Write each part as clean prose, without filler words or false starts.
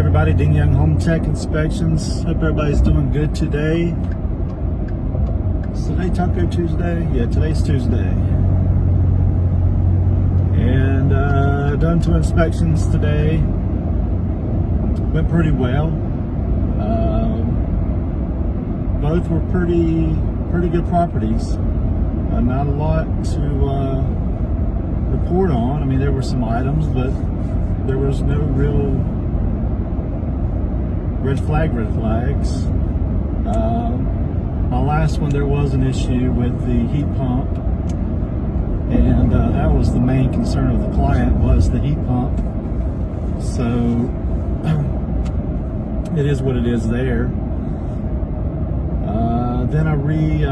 everybody, Dean Young Home Tech Inspections. Hope everybody's doing good today. Is today Taco Tuesday? Yeah, today's Tuesday. And done 2 inspections today. Went pretty well. Both were pretty good properties. Not a lot to report on. I mean, there were some items, but there was no real red flags. My last one, there was an issue with the heat pump, and that was the main concern of the client, was the heat pump. So it is what it is there. Then I the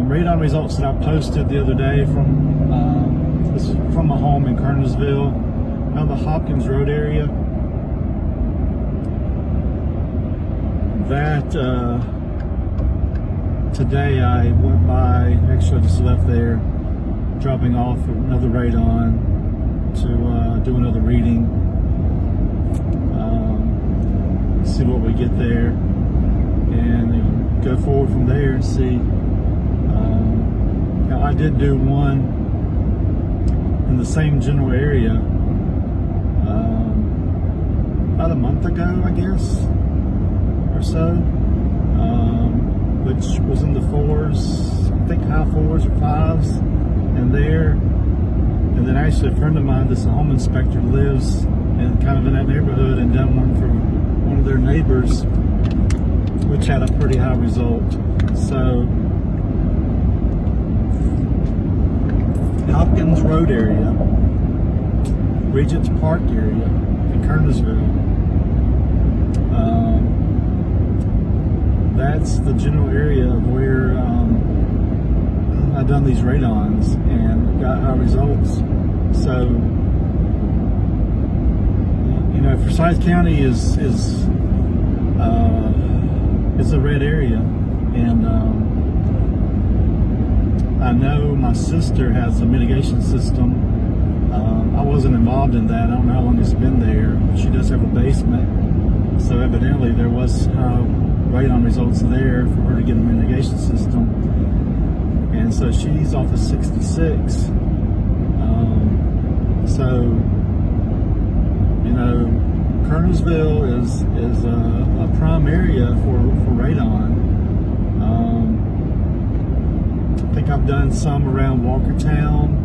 radon results that I posted the other day from a home in Kernersville, around the Hopkins Road area. That today I went by, actually I just left there, dropping off another radon to do another reading, see what we get there, and go forward from there and see. Now I did do one in the same general area about a month ago, I guess, or so, which was in the 4s, I think high 4s or 5s, and there. And then actually a friend of mine that's a home inspector lives in kind of in that neighborhood, and done one for one of their neighbors, which had a pretty high result. So Hopkins Road area, Regents Park area in Kernersville. That's the general area of where I've done these radons and got high results. So, you know, Forsyth County is a red area, and I know my sister has a mitigation system. I wasn't involved in that. I don't know how long it's been there. She does have a basement, so evidently there was radon results there for her to get a mitigation system, and so she's off of 66. So, you know, Kernersville is a prime area for radon. I think I've done some around Walkertown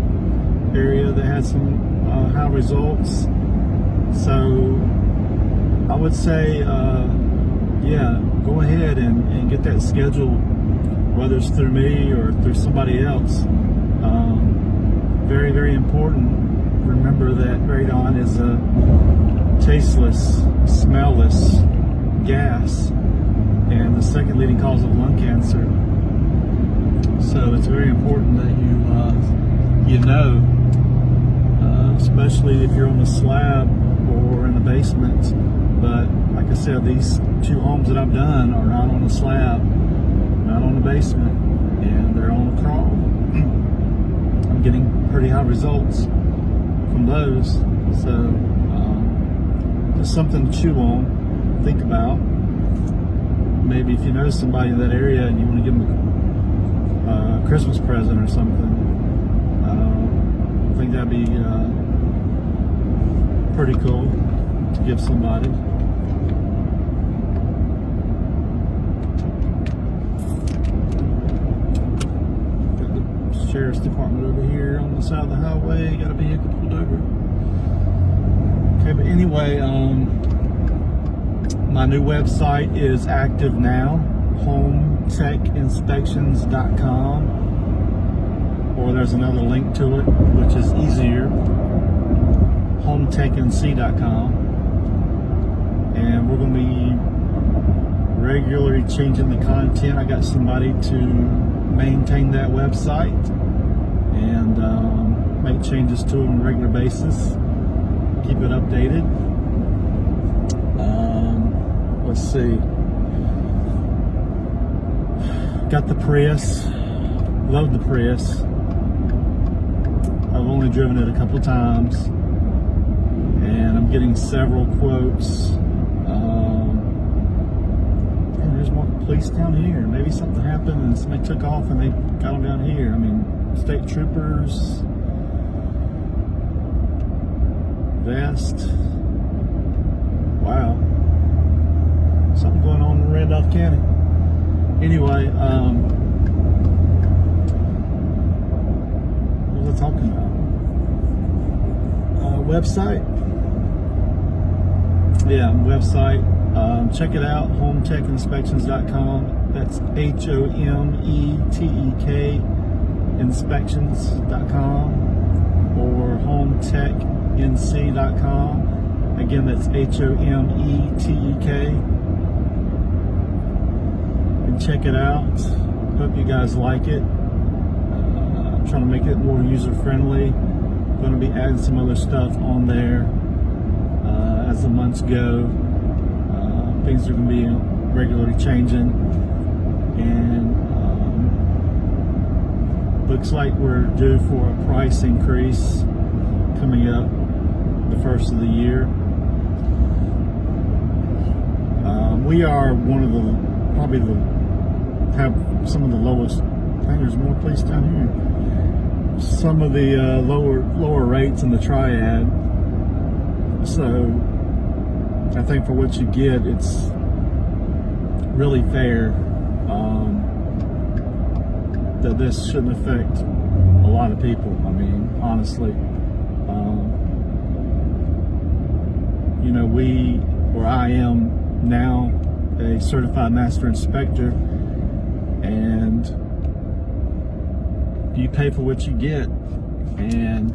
area that had some high results. So I would say, yeah, go ahead and get that scheduled, whether it's through me or through somebody else. Very, very important. Remember that radon is a tasteless, smellless gas, and the second leading cause of lung cancer. So it's very important that you know, especially if you're on a slab or in the basement. But like I said, these 2 homes that I've done are not on a slab, not on the basement, and they're on a crawl. I'm getting pretty high results from those. So just something to chew on, think about. Maybe if you know somebody in that area and you want to give them a Christmas present or something, I think that'd be pretty cool to give somebody. Got the sheriff's department over here on the side of the highway. Got a vehicle pulled over. Okay, but anyway, my new website is active now, hometechinspections.com, or there's another link to it, which is easier, hometechnc.com, and we're going to be regularly changing the content. I got somebody to maintain that website and make changes to it on a regular basis, keep it updated. Let's see. Got the Prius. Love the Prius. I've only driven it a couple times, and and I'm getting several quotes. And there's more police down here. Maybe something happened and somebody took off and they got them down here. I mean, state troopers, vest. Wow, something going on in Randolph County. Anyway, what was I talking about? Website. Yeah, website. Check it out, hometekinspections.com. That's HOMETEK inspections.com or hometeknc.com. Again, that's HOMETEK. And check it out. Hope you guys like it. I'm trying to make it more user friendly. Going to be adding some other stuff on there as the months go. Things are going to be regularly changing, and looks like we're due for a price increase coming up the first of the year. We are one of the have some of the lowest. I think there's more police down here. Some of the lower rates in the triad. So I think for what you get, it's really fair. That this shouldn't affect a lot of people. I mean, honestly, you know, I am now a certified master inspector, and you pay for what you get, and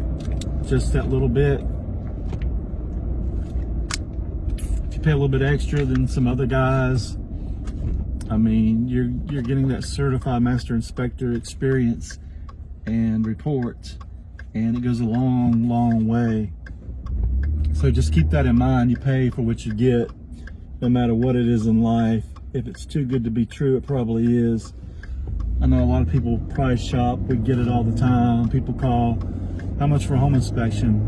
just that little bit. If you pay a little bit extra than some other guys, I mean, you're getting that certified master inspector experience and report, and it goes a long, long way. So just keep that in mind. You pay for what you get, no matter what it is in life. If it's too good to be true, it probably is. I know a lot of people price shop. We get it all the time. People call, how much for a home inspection?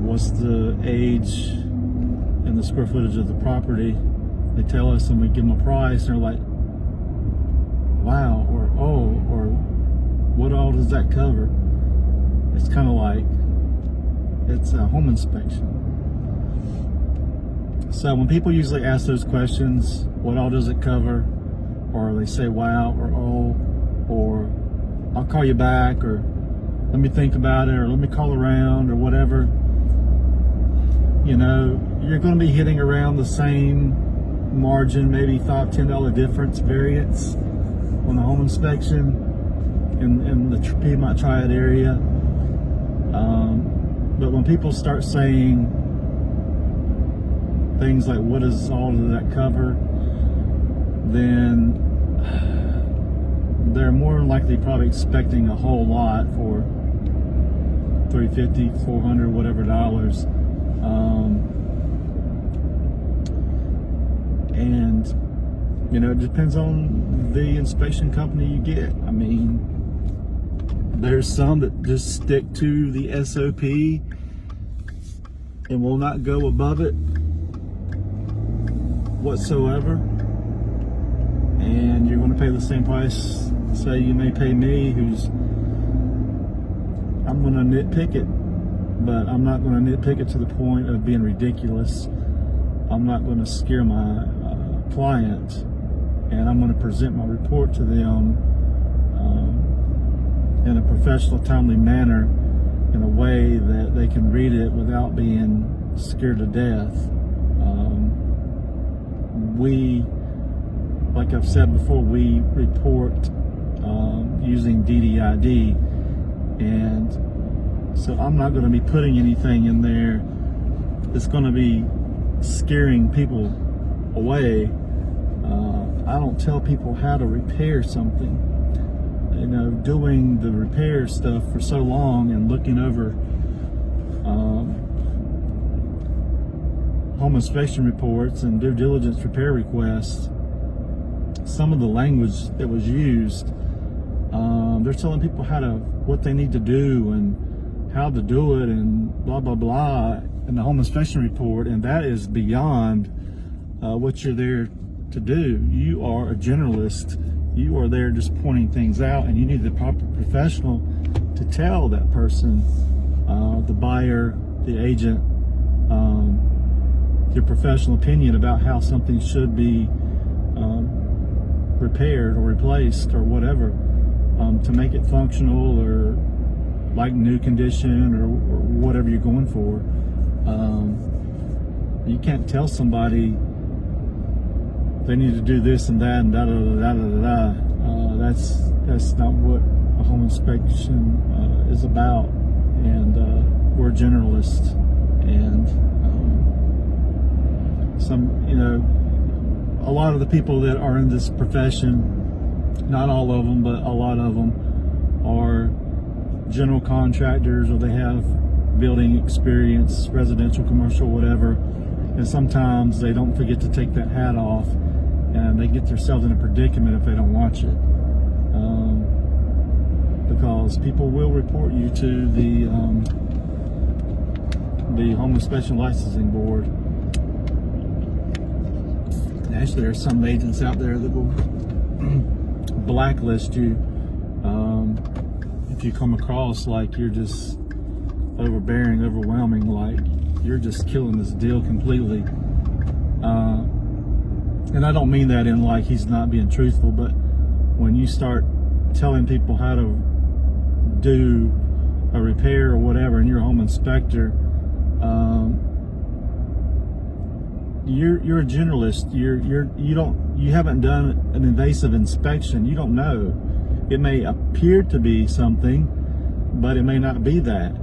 What's the age and the square footage of the property? They tell us, and we give them a price, and they're like, wow, or oh, or what all does that cover? It's kind of like, it's a home inspection. So when people usually ask those questions, what all does it cover? Or they say, wow, or oh, or I'll call you back, or let me think about it, or let me call around, or whatever. You know, you're going to be hitting around the same margin, maybe $5, $10 difference variance on the home inspection in the Piedmont Triad area. But when people start saying things like, what does all of that cover, then they're more likely probably expecting a whole lot for $350, $400, whatever dollars. And you know, it depends on the inspection company you get. I mean, there's some that just stick to the SOP and will not go above it whatsoever, and you're going to pay the same price. Say you may pay me, I'm going to nitpick it, but I'm not going to nitpick it to the point of being ridiculous. I'm not going to scare my client, and I'm going to present my report to them in a professional, timely manner, in a way that they can read it without being scared to death. Like I've said before, we report using DDID, and so I'm not going to be putting anything in there that's going to be scaring people away. I don't tell people how to repair something. You know, doing the repair stuff for so long and looking over home inspection reports and due diligence repair requests, some of the language that was used, they're telling people what they need to do and how to do it and blah blah blah in the home inspection report, and that is beyond what you're there to do. You are a generalist. You are there just pointing things out, and you need the proper professional to tell that person, the buyer, the agent, your professional opinion about how something should be repaired or replaced or whatever, to make it functional or like new condition or whatever you're going for. You can't tell somebody they need to do this and that and da da da da da da. That's not what a home inspection is about. And we're generalists, and a lot of the people that are in this profession, not all of them, but a lot of them are general contractors, or they have building experience, residential, commercial, whatever. And sometimes they don't forget to take that hat off, and they get themselves in a predicament if they don't watch it. Because people will report you to the Home Inspection Licensing Board. Actually, there's some agents out there that will blacklist you if you come across like you're just overbearing, overwhelming, like you're just killing this deal completely. And I don't mean that in like he's not being truthful, but when you start telling people how to do a repair or whatever, and you're a home inspector, you're a generalist. You haven't done an invasive inspection. You don't know. It may appear to be something, but it may not be that.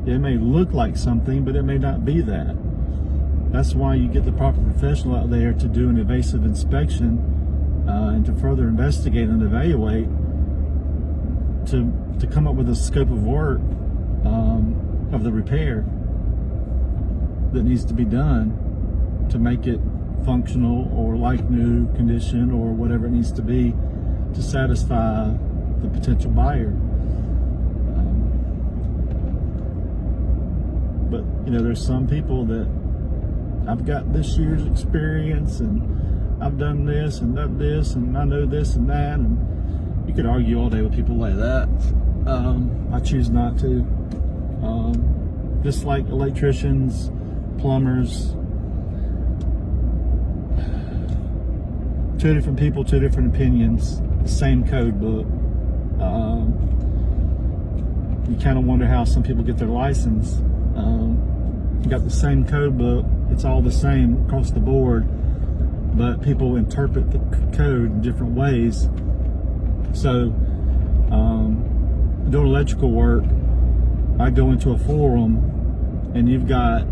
It may look like something, but it may not be that. That's why you get the proper professional out there to do an invasive inspection and to further investigate and evaluate, to come up with a scope of work of the repair that needs to be done to make it functional or like new condition or whatever it needs to be to satisfy the potential buyer. But there's some people that I've got this year's experience and I've done this and done this and I know this and that, and you could argue all day with people like that. I choose not to. Just like electricians, plumbers, two different people, two different opinions, the same code book. You kind of wonder how some people get their license. You got the same code book, it's all the same across the board, but people interpret the code in different ways. So, doing electrical work, I go into a forum and you've got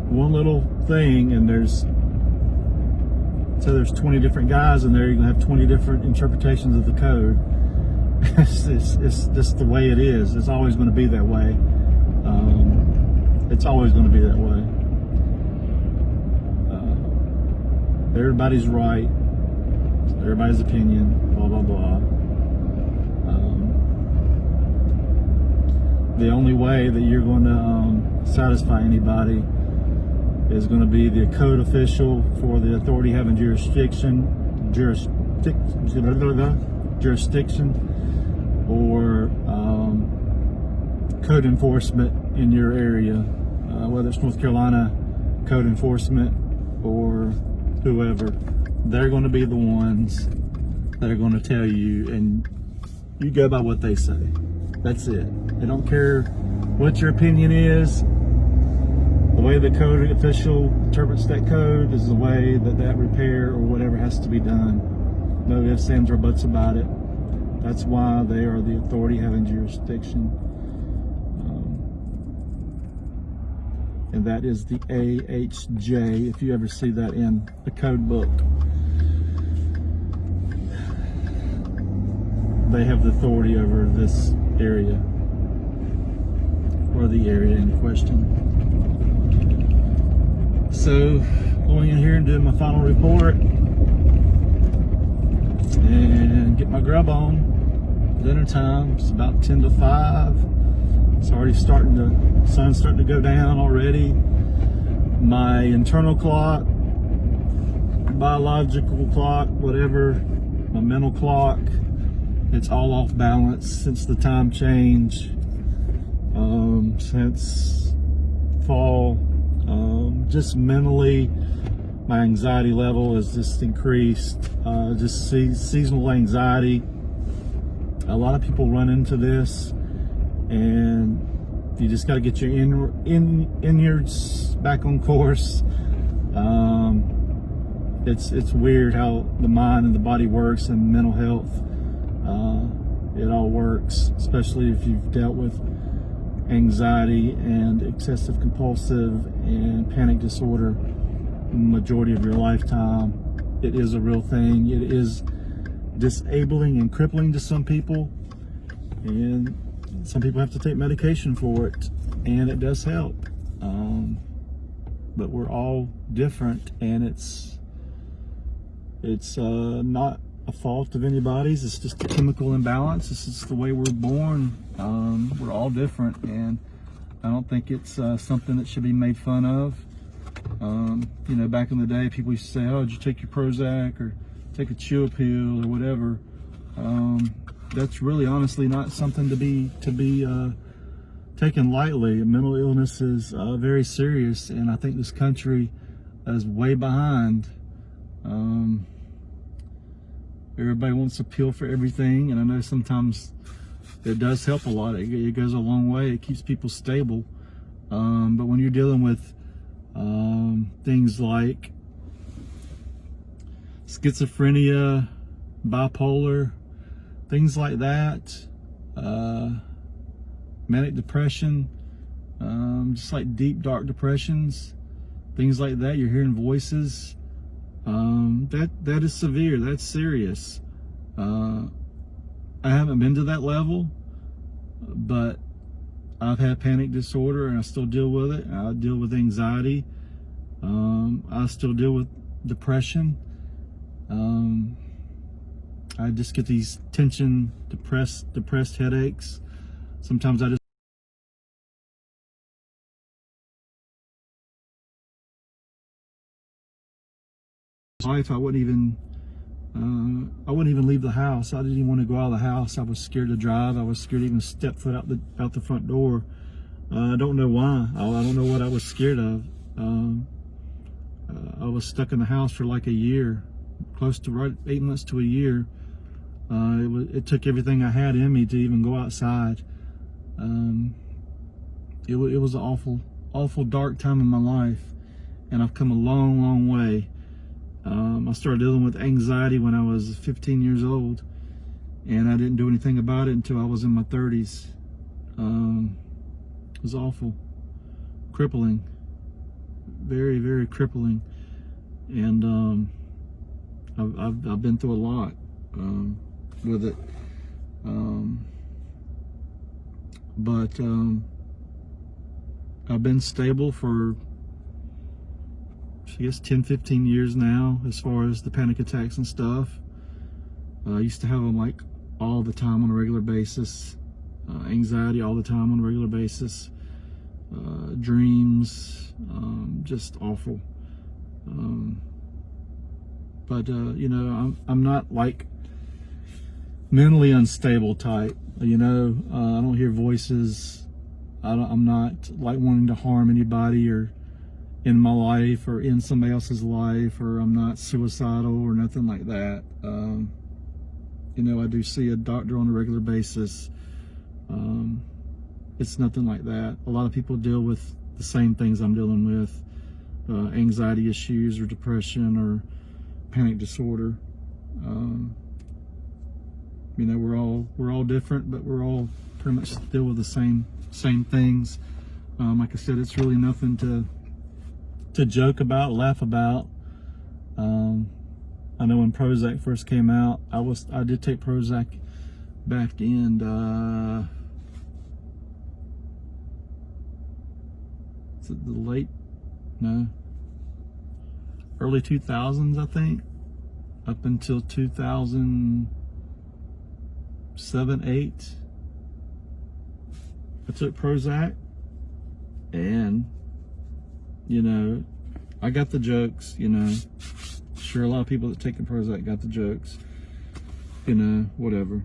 one little thing, and there's 20 different guys in there. You're gonna have 20 different interpretations of the code. It's just the way it is. It's always going to be that way. It's always going to be that way. Everybody's right. Everybody's opinion. Blah blah blah. The only way that you're going to satisfy anybody is going to be the code official for the authority having jurisdiction, or code enforcement in your area, whether it's North Carolina code enforcement or whoever. They're going to be the ones that are going to tell you, and you go by what they say. That's it. They don't care what your opinion is. The way the code official interprets that code is the way that repair or whatever has to be done. No ifs, ands, or buts about it. That's why they are the authority having jurisdiction. And that is the AHJ, if you ever see that in the code book. They have the authority over this area, or the area in question. So, going in here and doing my final report and get my grub on. Dinner time, it's about 10 to 5. It's already sun's starting to go down already. My internal clock, biological clock, whatever, my mental clock, it's all off balance since the time change, since fall. Just mentally, my anxiety level has just increased. Just seasonal anxiety. A lot of people run into this, and you just got to get your innards back on course. It's weird how the mind and the body works, and mental health. It all works, especially if you've dealt with anxiety and excessive compulsive and panic disorder majority of your lifetime. It is a real thing. It is disabling and crippling to some people, and some people have to take medication for it, and it does help. But we're all different, and it's not a fault of anybody's. It's just a chemical imbalance. It's just the way we're born. We're all different, and I don't think it's something that should be made fun of. You know, back in the day, people used to say, "Oh, did you take your Prozac or take a chill pill or whatever?" That's really, honestly, not something to be taken lightly. Mental illness is very serious, and I think this country is way behind. Everybody wants a pill for everything, and I know sometimes it does help a lot. It goes a long way. It keeps people stable. But when you're dealing with things like schizophrenia, bipolar, things like that, manic depression, just like deep, dark depressions, things like that, you're hearing voices, that is severe. That's serious. I haven't been to that level, but I've had panic disorder, and I still deal with it. I deal with anxiety. I still deal with depression. I just get these tension, depressed headaches. Sometimes I just life. I wouldn't even leave the house. I didn't even want to go out of the house. I was scared to drive. I was scared to even step foot out the front door. I don't know why. I don't know what I was scared of. I was stuck in the house for like a year, close to 8 months to a year. It took everything I had in me to even go outside. It was an awful dark time in my life, and I've come a long way. I started dealing with anxiety when I was 15 years old, and I didn't do anything about it until I was in my 30s. It was awful, crippling, very crippling, and I've been through a lot with it, but I've been stable for, I guess, 10-15 years now as far as the panic attacks and stuff. I used to have them like all the time on a regular basis, anxiety all the time on a regular basis, dreams, just awful. But you know, I'm not like mentally unstable type. You know, I don't hear voices. I'm not like wanting to harm anybody or in my life or in somebody else's life, or I'm not suicidal or nothing like that. You know, I do see a doctor on a regular basis. It's nothing like that. A lot of people deal with the same things I'm dealing with, anxiety issues or depression or panic disorder. You know, we're all different, but we're all pretty much deal with the same things. Like I said, it's really nothing to joke about, laugh about. I know when Prozac first came out, I did take Prozac back in is it early 2000s, I think, up until 2007, 8. I took Prozac, and, you know, I got the jokes, you know. Sure, a lot of people that take the Prozac got the jokes, you know, whatever.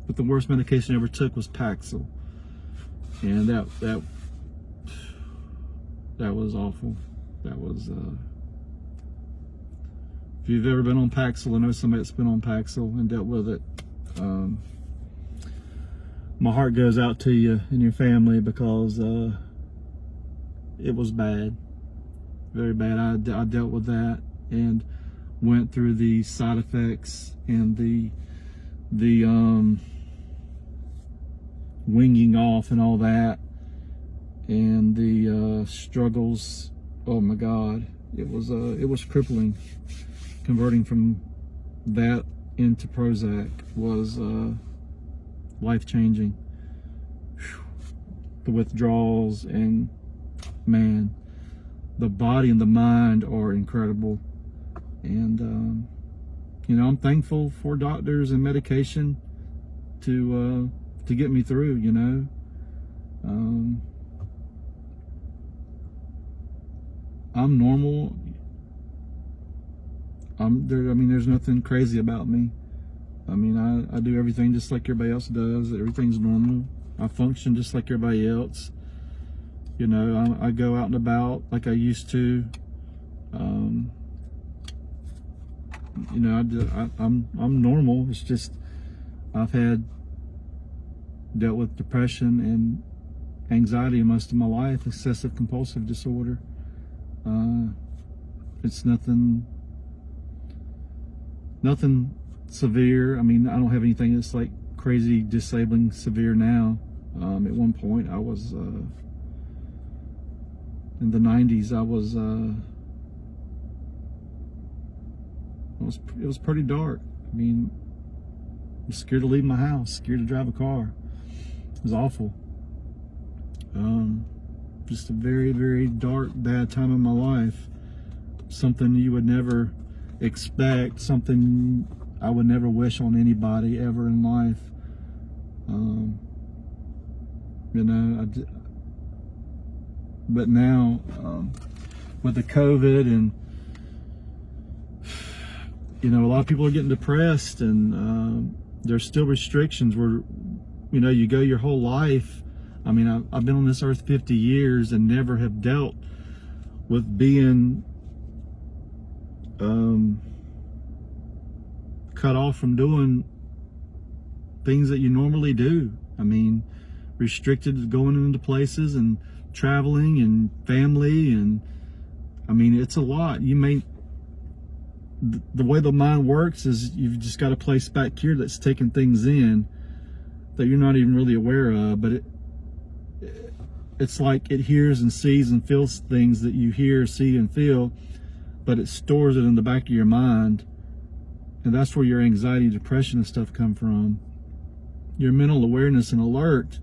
But the worst medication I ever took was Paxil, and that was awful. That was, if you've ever been on Paxil, I know somebody that's been on Paxil and dealt with it. My heart goes out to you and your family, because it was bad, very bad. I dealt with that and went through the side effects and the winging off and all that, and the struggles. Oh my God, it was crippling. Converting from that into Prozac was life-changing. The withdrawals, and man, the body and the mind are incredible. And you know, I'm thankful for doctors and medication to get me through, you know. I'm normal. I mean, there's nothing crazy about me. I mean, I do everything just like everybody else does. Everything's normal. I function just like everybody else. You know, I go out and about like I used to. You know, I'm normal. It's just I've dealt with depression and anxiety most of my life, excessive compulsive disorder. It's nothing severe. I mean, I don't have anything that's like crazy, disabling, severe now. At one point, I was in the 90s. It was pretty dark. I mean, I was scared to leave my house, scared to drive a car. It was awful. Just a very, very dark, bad time in my life. Something you would never expect, something I would never wish on anybody ever in life. You know, but now with the COVID, and you know, a lot of people are getting depressed, and there's still restrictions where, you know, you go your whole life. I mean, I've been on this earth 50 years and never have dealt with being cut off from doing things that you normally do. I mean, restricted to going into places and traveling and family, and I mean, it's a lot. The way the mind works is you've just got a place back here that's taking things in that you're not even really aware of, but it's like it hears and sees and feels things that you hear, see, and feel, but it stores it in the back of your mind. And that's where your anxiety, depression, and stuff come from. Your mental awareness and alert.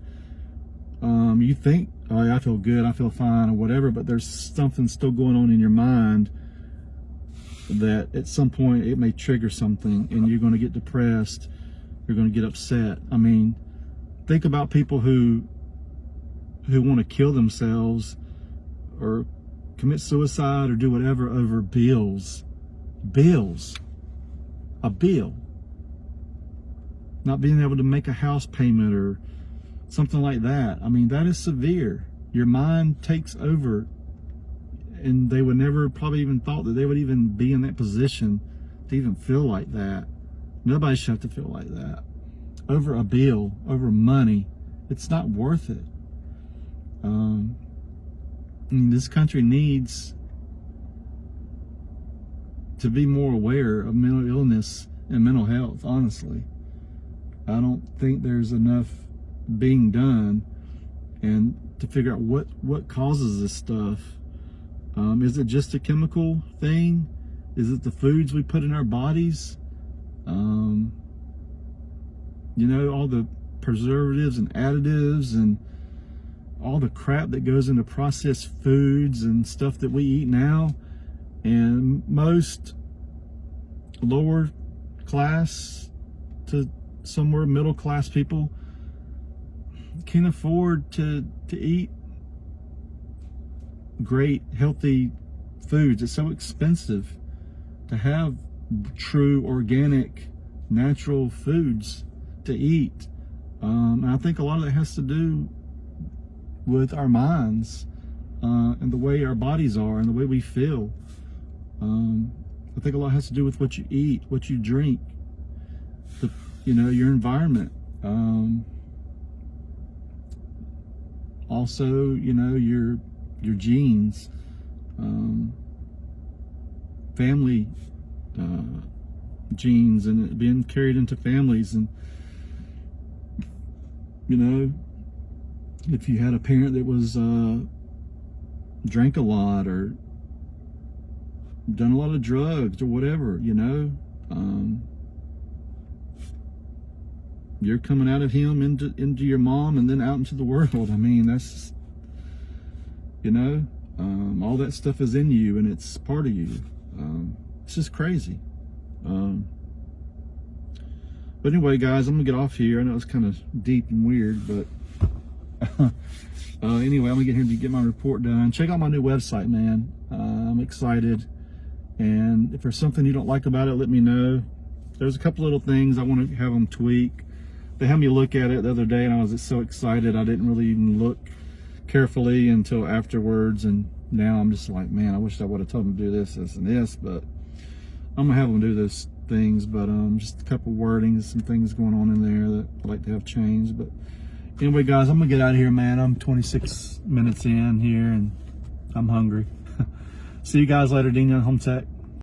You think, oh, yeah, I feel good, I feel fine, or whatever, but there's something still going on in your mind that at some point it may trigger something, and you're going to get depressed, you're going to get upset. I mean, think about people who want to kill themselves or commit suicide or do whatever over bills. A bill. Not being able to make a house payment or something like that. I mean, that is severe. Your mind takes over, and they would never probably even thought that they would even be in that position to even feel like that. Nobody should have to feel like that. Over a bill, over money, it's not worth it. I mean, this country needs to be more aware of mental illness and mental health, honestly. I don't think there's enough being done, and to figure out what causes this stuff. Is it just a chemical thing? Is it the foods we put in our bodies? You know, all the preservatives and additives and all the crap that goes into processed foods and stuff that we eat now. And most lower class to somewhere middle class people can't afford to eat great healthy foods. It's so expensive to have true organic natural foods to eat. And I think a lot of that has to do with our minds and the way our bodies are and the way we feel. I think a lot has to do with what you eat, what you drink, your environment. Also, your genes, family genes, and it being carried into families. And if you had a parent that was drank a lot or done a lot of drugs or whatever, you're coming out of him into your mom and then out into the world. I mean, that's all that stuff is in you and it's part of you. It's just crazy. But anyway, guys, I'm gonna get off here. I know it's kind of deep and weird, but anyway, I'm gonna get here to get my report done. Check out my new website, man. I'm excited, and if there's something you don't like about it, let me know. There's a couple little things I want to have them tweak. They had me look at it the other day, and I was just so excited I didn't really even look carefully until afterwards, and now I'm just like, man, I wish I would have told them to do this, and this, but I'm gonna have them do those things. But just a couple wordings, some things going on in there that I'd like to have changed. But anyway, guys, I'm gonna get out of here, man. I'm 26 minutes in here and I'm hungry. See you guys later. Dean Young Home Tech.